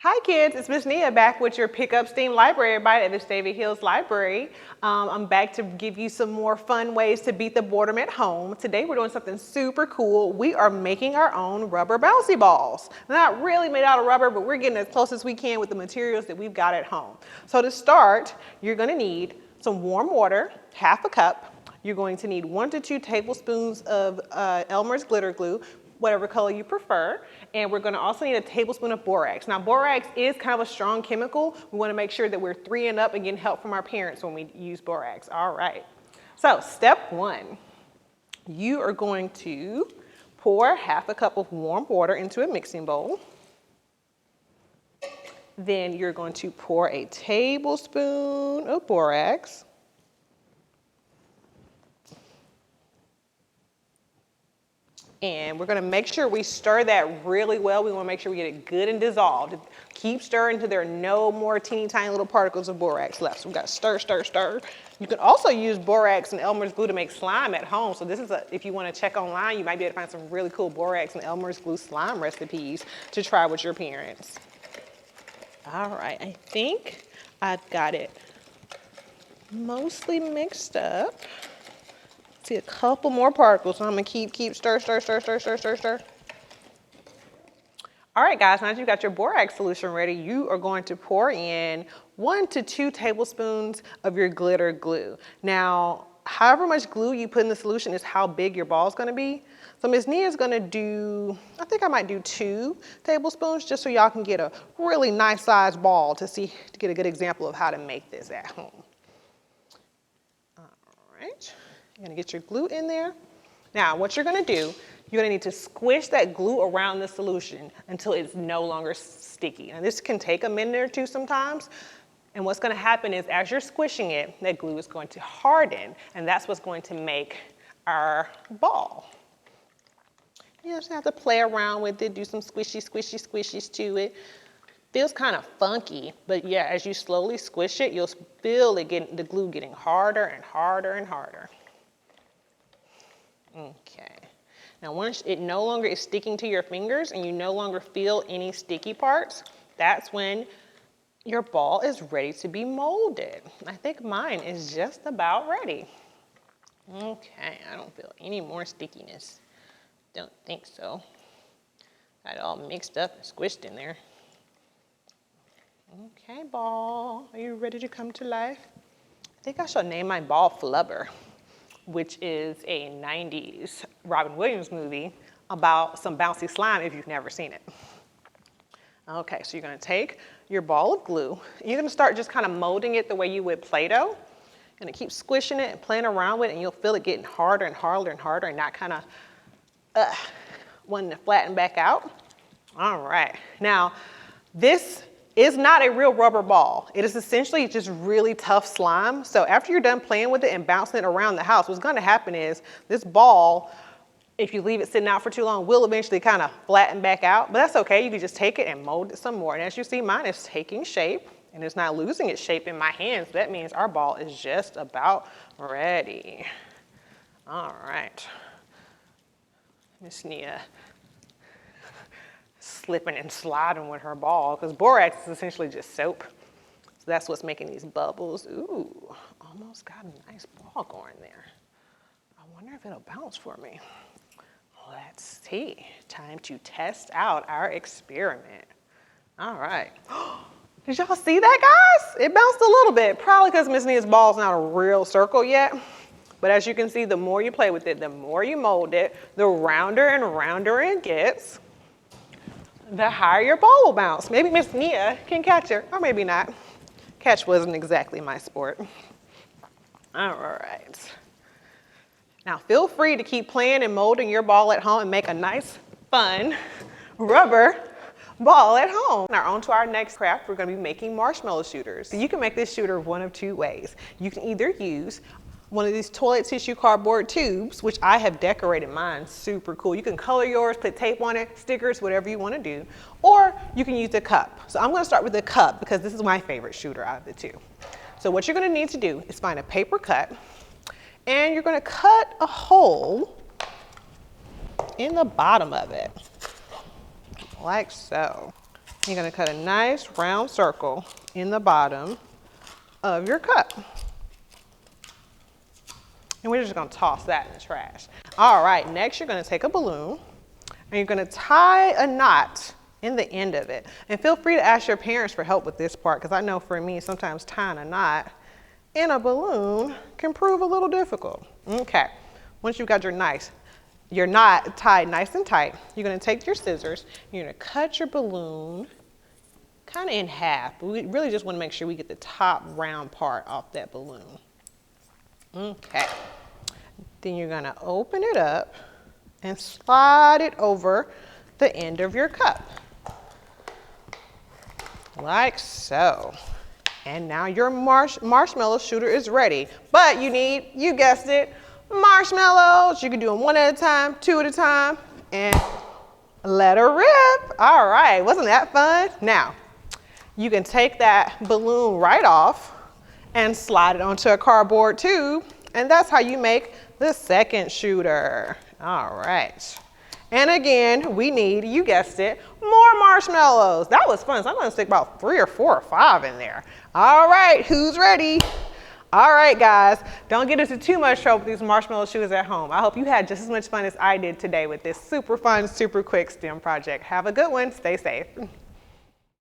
Hi kids, it's Miss Nia back with your Pick Up STEAM Library Everybody at the Stavy Hills Library. I'm back to give you some more fun ways to beat the boredom at home. Today we're doing something super cool. We are making our own rubber bouncy balls. They're not really made out of rubber, but we're getting as close as we can with the materials that we've got at home. So to start, you're gonna need some warm water, half a cup. You're going to need 1 to 2 tablespoons of Elmer's glitter glue, whatever color you prefer. And we're gonna also need a tablespoon of borax. Now borax is kind of a strong chemical. We wanna make sure that we're 3 and up and getting help from our parents when we use borax. All right, so step 1, you are going to pour half a cup of warm water into a mixing bowl. Then you're going to pour a tablespoon of borax. And we're gonna make sure we stir that really well. We wanna make sure we get it good and dissolved. Keep stirring until there are no more teeny tiny little particles of borax left. So we gotta stir, stir, stir. You can also use borax and Elmer's glue to make slime at home. So this is if you wanna check online, you might be able to find some really cool borax and Elmer's glue slime recipes to try with your parents. All right, I think I've got it mostly mixed up. See a couple more particles, so I'm gonna keep stir, stir, stir, stir, stir, stir, stir. All right, guys, now that you've got your borax solution ready, you are going to pour in 1 to 2 tablespoons of your glitter glue. Now, however much glue you put in the solution is how big your ball is gonna be. So Ms. Nia is gonna do, I think I might do 2 tablespoons just so y'all can get a really nice sized ball to get a good example of how to make this at home. All right. You're gonna get your glue in there. Now, what you're gonna do, you're gonna need to squish that glue around the solution until it's no longer sticky. And this can take a minute or 2 sometimes. And what's gonna happen is as you're squishing it, that glue is going to harden, and that's what's going to make our ball. You just have to play around with it, do some squishy, squishy, squishies to it. Feels kind of funky, but yeah, as you slowly squish it, you'll feel the glue getting harder and harder and harder. Okay, now once it no longer is sticking to your fingers and you no longer feel any sticky parts, that's when your ball is ready to be molded. I think mine is just about ready. Okay, I don't feel any more stickiness. Don't think so. Got it all mixed up and squished in there. Okay, ball, are you ready to come to life? I think I should name my ball Flubber, which is a 90s Robin Williams movie about some bouncy slime if you've never seen it. Okay, so you're gonna take your ball of glue. You're gonna start just kind of molding it the way you would Play-Doh. You're gonna keep squishing it and playing around with it, and you'll feel it getting harder and harder and harder and not kind of wanting to flatten back out. All right, now this is not a real rubber ball. It is essentially just really tough slime. So after you're done playing with it and bouncing it around the house, what's gonna happen is this ball, if you leave it sitting out for too long, will eventually kind of flatten back out, but that's okay. You can just take it and mold it some more. And as you see, mine is taking shape and it's not losing its shape in my hands. That means our ball is just about ready. All right, Miss Nia slipping and sliding with her ball because borax is essentially just soap. So that's what's making these bubbles. Ooh, almost got a nice ball going there. I wonder if it'll bounce for me. Let's see. Time to test out our experiment. All right. Did y'all see that, guys? It bounced a little bit, probably because Miss Nia's ball's not a real circle yet. But as you can see, the more you play with it, the more you mold it, the rounder and rounder it gets, the higher your ball will bounce. Maybe Miss Nia can catch it, or maybe not. Catch wasn't exactly my sport. All right. Now feel free to keep playing and molding your ball at home and make a nice, fun rubber ball at home. Now on to our next craft, we're gonna be making marshmallow shooters. So you can make this shooter one of 2 ways. You can either use one of these toilet tissue cardboard tubes, which I have decorated mine super cool. You can color yours, put tape on it, stickers, whatever you want to do. Or you can use a cup. So I'm going to start with the cup because this is my favorite shooter out of the 2. So what you're going to need to do is find a paper cut and you're going to cut a hole in the bottom of it, like so. You're gonna cut a nice round circle in the bottom of your cup. And we're just gonna toss that in the trash. All right, next you're gonna take a balloon and you're gonna tie a knot in the end of it. And feel free to ask your parents for help with this part, because I know for me, sometimes tying a knot in a balloon can prove a little difficult. Okay, once you've got your knot tied nice and tight, you're gonna take your scissors, you're gonna cut your balloon kind of in half. We really just wanna make sure we get the top round part off that balloon. Okay, then you're gonna open it up and slide it over the end of your cup. Like so. And now your marshmallow shooter is ready. But you need, you guessed it, marshmallows. You can do them one at a time, two at a time, and let her rip. All right, wasn't that fun? Now, you can take that balloon right off and slide it onto a cardboard tube, and that's how you make the second shooter. All right. And again, we need, you guessed it, more marshmallows. That was fun, so I'm gonna stick about 3 or 4 or 5 in there. All right, who's ready? All right, guys, don't get into too much trouble with these marshmallow shooters at home. I hope you had just as much fun as I did today with this super fun, super quick STEM project. Have a good one, stay safe.